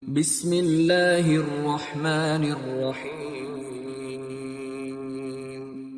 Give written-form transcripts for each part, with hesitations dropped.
Bismillahirrahmanirrahim.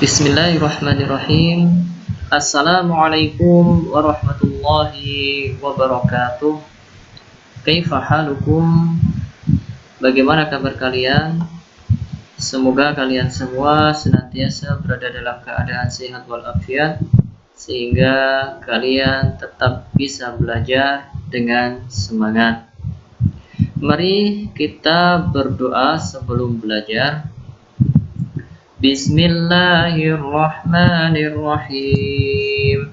Bismillahirrahmanirrahim. Assalamualaikum warahmatullahi wabarakatuh. Kaifa halukum? Bagaimana kabar kalian? Semoga kalian semua senantiasa berada dalam keadaan sehat walafiat sehingga kalian tetap bisa belajar dengan semangat. Mari kita berdoa sebelum belajar. Bismillahirrahmanirrahim.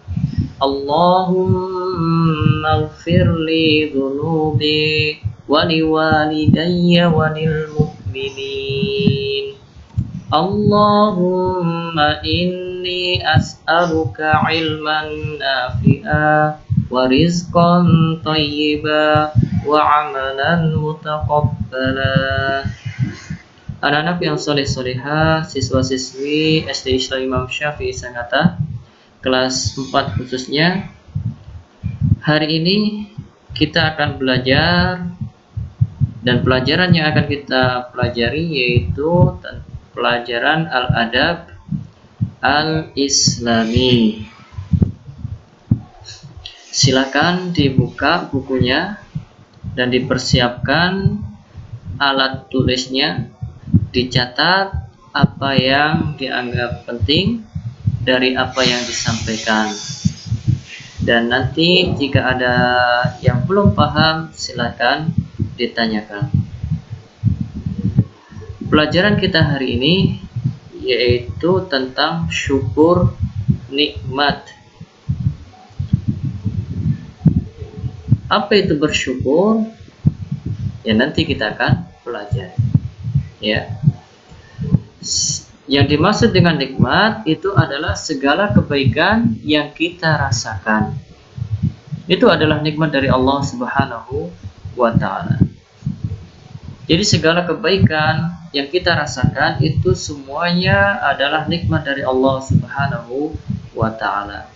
Allahumma ighfir li dhunubi wa liwalidayya wa lil mu'minin. Allahumma inni as'aluka ilman nafi'a wa rizqan thayyiba wa amalan mutaqabbala. Anak-anak yang soleh-solehah, siswa-siswi SD Islam Imam Syafi'i Sangatta, kelas 4 khususnya. Hari ini kita akan belajar, dan pelajaran yang akan kita pelajari yaitu pelajaran Al-Adab Al-Islami. Silakan dibuka bukunya dan dipersiapkan alat tulisnya. Dicatat apa yang dianggap penting dari apa yang disampaikan, dan nanti jika ada yang belum paham silakan ditanyakan. Pelajaran kita hari ini yaitu tentang syukur nikmat. Apa itu bersyukur? Ya, nanti kita akan pelajari. Ya, yang dimaksud dengan nikmat itu adalah segala kebaikan yang kita rasakan. Itu adalah nikmat dari Allah Subhanahu wa Ta'ala. Jadi segala kebaikan yang kita rasakan itu semuanya adalah nikmat dari Allah Subhanahu wa Ta'ala.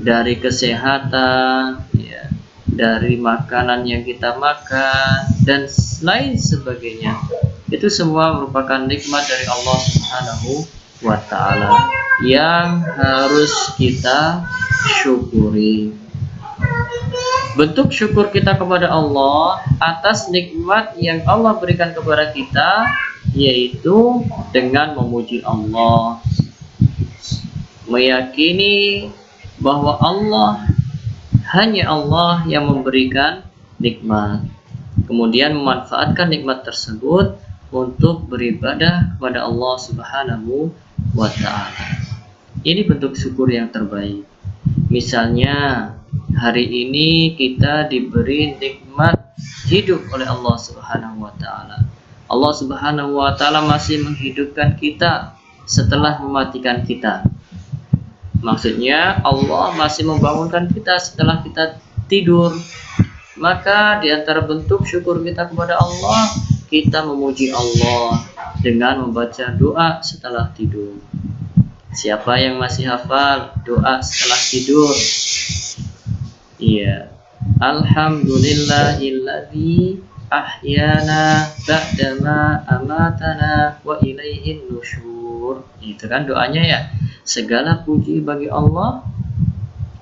Dari kesehatan, ya, dari makanan yang kita makan dan lain sebagainya. Itu semua merupakan nikmat dari Allah Subhanahu wa Ta'ala yang harus kita syukuri. Bentuk syukur kita kepada Allah atas nikmat yang Allah berikan kepada kita yaitu dengan memuji Allah, meyakini bahwa hanya Allah yang memberikan nikmat, kemudian memanfaatkan nikmat tersebut untuk beribadah kepada Allah Subhanahu wa Ta'ala. Ini bentuk syukur yang terbaik. Misalnya hari ini kita diberi nikmat hidup oleh Allah Subhanahu wa Ta'ala. Allah Subhanahu wa Ta'ala masih menghidupkan kita setelah mematikan kita. Maksudnya Allah masih membangunkan kita setelah kita tidur. Maka di antara bentuk syukur kita kepada Allah, kita memuji Allah dengan membaca doa setelah tidur. Siapa yang masih hafal doa setelah tidur? Iya. Alhamdulillahilladzi ahyana ba'dama amatana wa ilaihin nusyur. Itu kan doanya ya. Segala puji bagi Allah.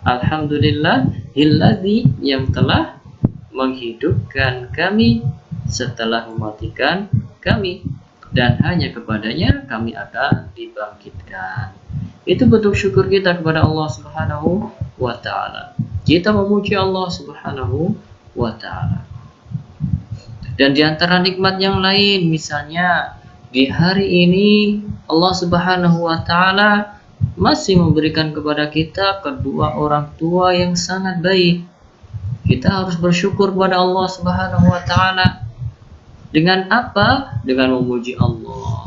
Alhamdulillahilladzi yang telah menghidupkan kami setelah mematikan kami, dan hanya kepadanya kami akan dibangkitkan. Itu bentuk syukur kita kepada Allah Subhanahu wa Ta'ala. Kita memuji Allah Subhanahu wa Ta'ala. Dan di antara nikmat yang lain, misalnya di hari ini Allah Subhanahu wa Ta'ala masih memberikan kepada kita kedua orang tua yang sangat baik. Kita harus bersyukur kepada Allah Subhanahu wa Ta'ala. Dengan apa? Dengan memuji Allah.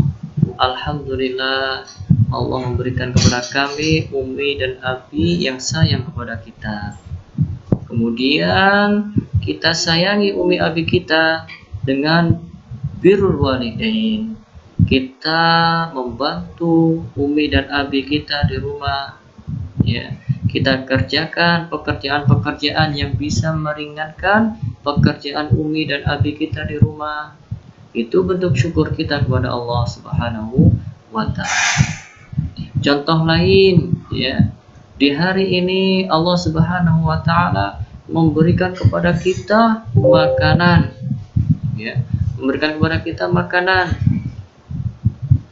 Alhamdulillah, Allah memberikan kepada kami umi dan abi yang sayang kepada kita. Kemudian kita sayangi umi abi kita, dengan birrul walidain. Kita membantu umi dan abi kita di rumah, ya. Kita kerjakan pekerjaan-pekerjaan yang bisa meringankan pekerjaan umi dan abi kita di rumah. Itu bentuk syukur kita kepada Allah Subhanahu wa Ta'ala. Contoh lain, ya, di hari ini Allah Subhanahu wa Ta'ala memberikan kepada kita makanan, ya, memberikan kepada kita makanan.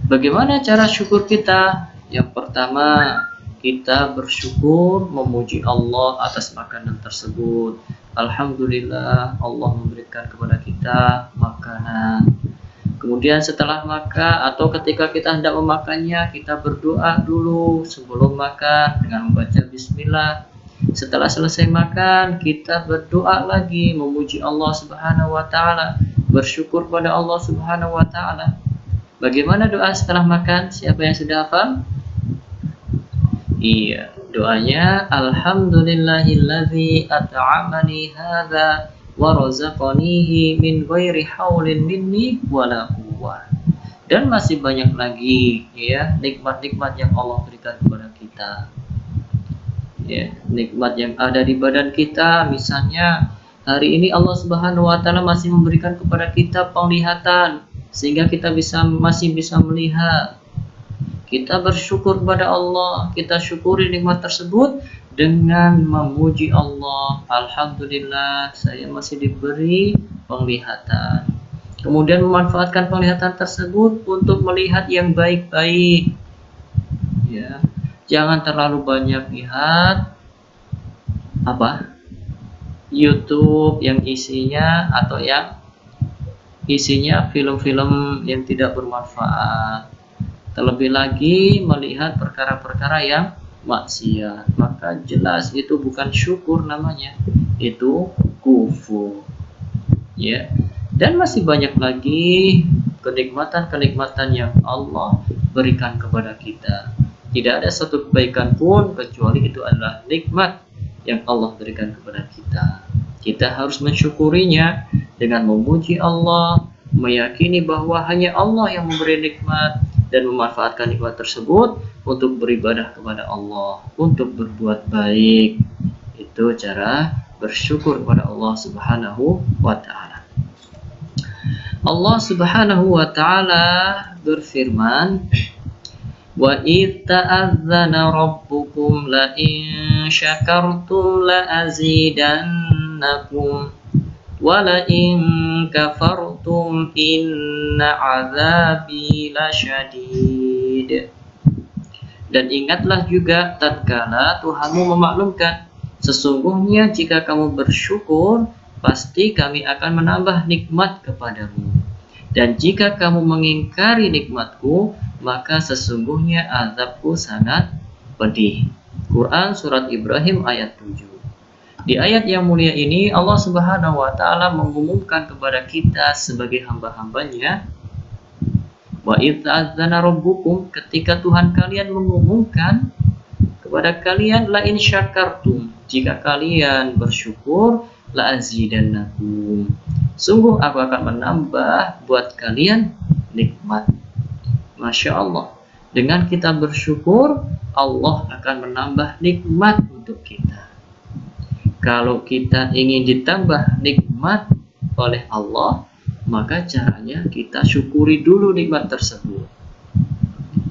Bagaimana cara syukur kita? Yang pertama, kita bersyukur, memuji Allah atas makanan tersebut. Alhamdulillah, Allah memberikan kepada kita makanan. Kemudian setelah makan atau ketika kita hendak memakannya, kita berdoa dulu sebelum makan dengan membaca bismillah. Setelah selesai makan, kita berdoa lagi, memuji Allah Subhanahu wa Ta'ala, bersyukur pada Allah Subhanahu wa Ta'ala. Bagaimana doa setelah makan? Siapa yang sudah hafal? Iya, doanya alhamdulillahilladzi at'amani hadza wa razaqanihi min ghairi haulin minni wala quwwah. Dan masih banyak lagi, ya, nikmat-nikmat yang Allah berikan kepada kita. Ya, nikmat yang ada di badan kita, misalnya hari ini Allah Subhanahu wa Ta'ala masih memberikan kepada kita penglihatan sehingga kita masih bisa melihat. Kita bersyukur kepada Allah, kita syukuri nikmat tersebut dengan memuji Allah. Alhamdulillah, saya masih diberi penglihatan. Kemudian memanfaatkan penglihatan tersebut untuk melihat yang baik-baik. Ya, jangan terlalu banyak lihat YouTube yang isinya film-film yang tidak bermanfaat. Terlebih lagi melihat perkara-perkara yang maksiat, maka jelas itu bukan syukur namanya, itu kufur, ya. Dan masih banyak lagi kenikmatan-kenikmatan yang Allah berikan kepada kita. Tidak ada satu kebaikan pun kecuali itu adalah nikmat yang Allah berikan kepada kita. Kita harus mensyukurinya dengan memuji Allah, meyakini bahwa hanya Allah yang memberi nikmat, dan memanfaatkan nikmat tersebut untuk beribadah kepada Allah, untuk berbuat baik. Itu cara bersyukur kepada Allah Subhanahu wa Ta'ala. Allah Subhanahu wa Ta'ala berfirman, wa idh ta'adzana rabbukum la in syakartum la azidannakum wa la in kafartum inna azabi lasyadid. Dan ingatlah juga tatkala Tuhanmu memaklumkan, sesungguhnya jika kamu bersyukur, pasti kami akan menambah nikmat kepadamu. Dan jika kamu mengingkari nikmatku, maka sesungguhnya azabku sangat pedih. Quran Surat Ibrahim ayat 7. Di ayat yang mulia ini Allah Subhanahu wa Ta'ala mengumumkan kepada kita sebagai hamba-hambanya, wa idh ta'adzana rabbukum, ketika Tuhan kalian mengumumkan kepada kalian, la in syakartum, jika kalian bersyukur, la azidannakum, sungguh aku akan menambah buat kalian nikmat. Masya Allah, dengan kita bersyukur Allah akan menambah nikmat untuk kita. Kalau kita ingin ditambah nikmat oleh Allah, maka caranya kita syukuri dulu nikmat tersebut.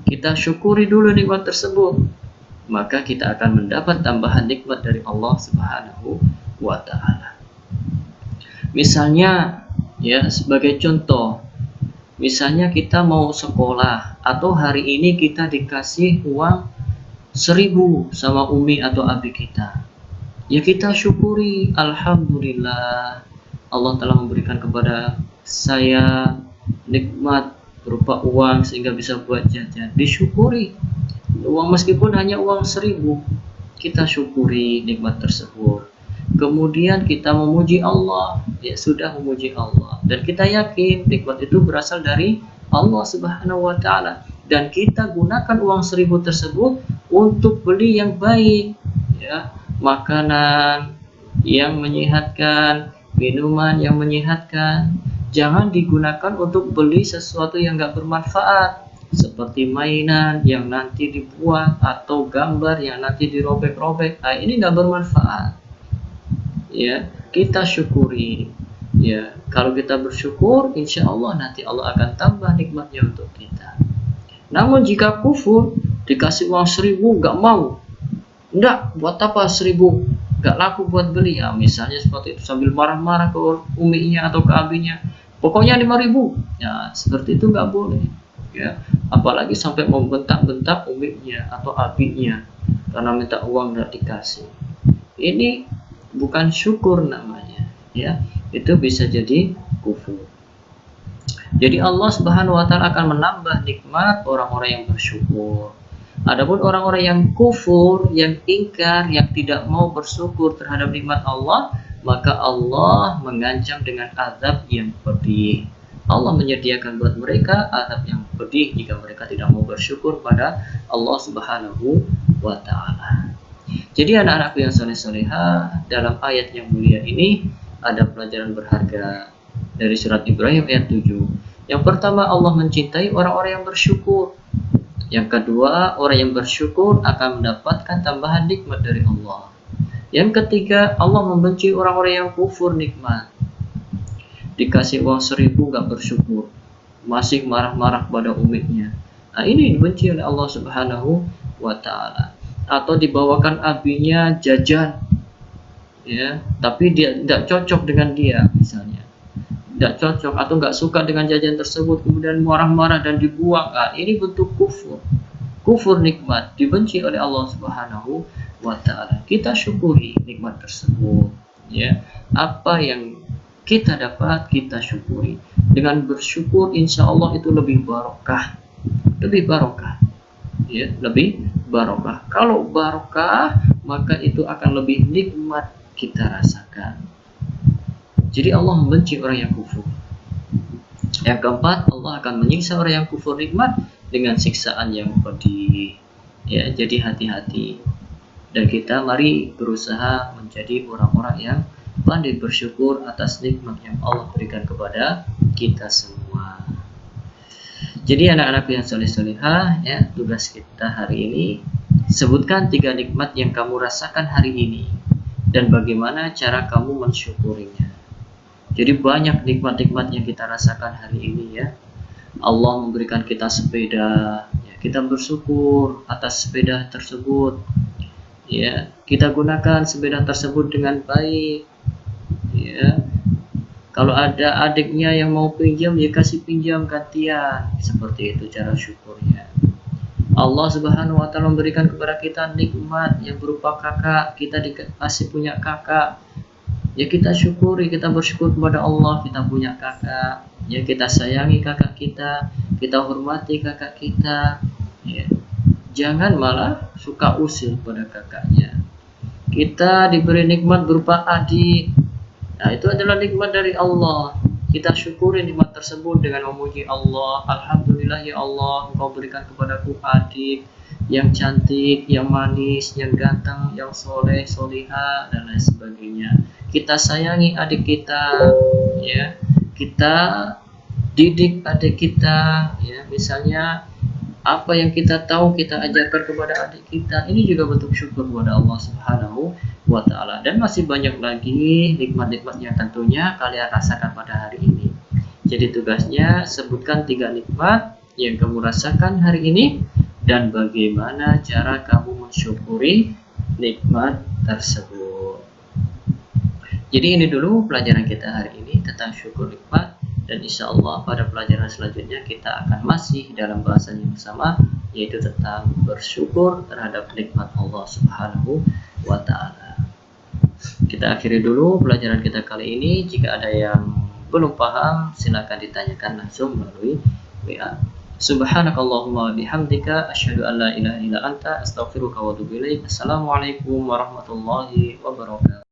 Kita syukuri dulu nikmat tersebut, maka kita akan mendapat tambahan nikmat dari Allah Subhanahu wa Ta'ala. Misalnya, ya, sebagai contoh, misalnya kita mau sekolah, atau hari ini kita dikasih uang 1.000 sama umi atau abi kita. Ya kita syukuri, alhamdulillah Allah telah memberikan kepada saya nikmat berupa uang sehingga bisa buat jajan. Disyukuri. Uang meskipun hanya uang 1.000, kita syukuri nikmat tersebut. Kemudian kita memuji Allah, ya sudah memuji Allah, dan kita yakin nikmat itu berasal dari Allah Subhanahu wa Ta'ala, dan kita gunakan uang 1.000 tersebut untuk beli yang baik, ya, makanan yang menyehatkan, minuman yang menyehatkan. jangan digunakan untuk beli sesuatu yang nggak bermanfaat, seperti mainan yang nanti dibuang atau gambar yang nanti dirobek-robek. Nah, ini nggak bermanfaat. Ya, kita syukuri. Ya, kalau kita bersyukur, insya Allah nanti Allah akan tambah nikmatnya untuk kita. Namun jika kufur, dikasih uang 1.000 nggak mau, enggak, buat apa 1.000, nggak laku buat beli, ya misalnya seperti itu, sambil marah-marah ke uminya atau ke abinya, pokoknya 5.000, ya seperti itu nggak boleh. Ya, apalagi sampai mau bentak-bentak uminya atau abinya karena minta uang nggak dikasih. Ini bukan syukur namanya, ya itu bisa jadi kufur. Jadi Allah Subhanahu wa taala akan menambah nikmat orang-orang yang bersyukur. Adapun orang-orang yang kufur, yang ingkar, yang tidak mau bersyukur terhadap nikmat Allah, maka Allah mengancam dengan azab yang pedih. Allah menyediakan buat mereka azab yang pedih jika mereka tidak mau bersyukur pada Allah Subhanahu wa taala. Jadi anak-anakku yang soleh-solehah, dalam ayat yang mulia ini ada pelajaran berharga dari surat Ibrahim ayat 7. Yang pertama, Allah mencintai orang-orang yang bersyukur. Yang kedua, orang yang bersyukur akan mendapatkan tambahan nikmat dari Allah. Yang ketiga, Allah membenci orang-orang yang kufur nikmat. Dikasih uang 1.000 gak bersyukur, masih marah-marah pada umitnya. Nah, ini dibenci oleh Allah Subhanahu wa taala. Atau dibawakan abinya jajan, ya, tapi dia tidak cocok dengan dia, misalnya tidak cocok atau nggak suka dengan jajan tersebut, kemudian marah-marah dan dibuang. Nah, ini bentuk kufur nikmat, dibenci oleh Allah Subhanahu wa taala. Kita syukuri nikmat tersebut, ya. Apa yang kita dapat kita syukuri. Dengan bersyukur insya Allah itu lebih barokah, ya, lebih barokah. Kalau barokah, maka itu akan lebih nikmat kita rasakan. Jadi Allah membenci orang yang kufur. Yang keempat, Allah akan menyiksa orang yang kufur nikmat dengan siksaan yang pedih. Ya, jadi hati-hati. Dan kita mari berusaha menjadi orang-orang yang pandai bersyukur atas nikmat yang Allah berikan kepada kita semua. Jadi anak-anak yang soleh-solehah, ya, tugas kita hari ini, sebutkan 3 nikmat yang kamu rasakan hari ini dan bagaimana cara kamu mensyukurinya. Jadi banyak nikmat-nikmat yang kita rasakan hari ini, ya. Allah memberikan kita sepeda, ya, kita bersyukur atas sepeda tersebut. Ya, kita gunakan sepeda tersebut dengan baik. Ya. Kalau ada adiknya yang mau pinjam, ya kasih pinjam gantian. Seperti itu cara syukurnya. Allah Subhanahu wa taala memberikan kepada kita nikmat yang berupa kakak, kita dikasih punya kakak. Ya kita syukuri, kita bersyukur kepada Allah kita punya kakak. Ya kita sayangi kakak kita hormati kakak kita. Ya. Jangan malah suka usir pada kakaknya. Kita diberi nikmat berupa adik. Nah, itu adalah nikmat dari Allah. Kita syukuri nikmat tersebut dengan memuji Allah. Alhamdulillah ya Allah, Engkau berikan kepadaku adik yang cantik, yang manis, yang ganteng, yang soleh, solihah, dan lain sebagainya. Kita sayangi adik kita, ya. Kita didik adik kita, ya. Misalnya apa yang kita tahu kita ajarkan kepada adik kita. Ini juga bentuk syukur kepada Allah Subhanahu wa taala. Dan masih banyak lagi nikmat-nikmat yang tentunya kalian rasakan pada hari ini. Jadi tugasnya sebutkan 3 nikmat yang kamu rasakan hari ini dan bagaimana cara kamu mensyukuri nikmat tersebut. Jadi ini dulu pelajaran kita hari ini tentang syukur nikmat, dan insya Allah pada pelajaran selanjutnya kita akan masih dalam bahasan yang sama, yaitu tentang bersyukur terhadap nikmat Allah Subhanahu wa taala. Kita akhiri dulu pelajaran kita kali ini. Jika ada yang belum paham, silakan ditanyakan langsung melalui WA. Subhanakallahumma bihamdika asyhadu an la ilaha illa anta astaghfiruka wa atubu ilaik. Assalamualaikum warahmatullahi wabarakatuh.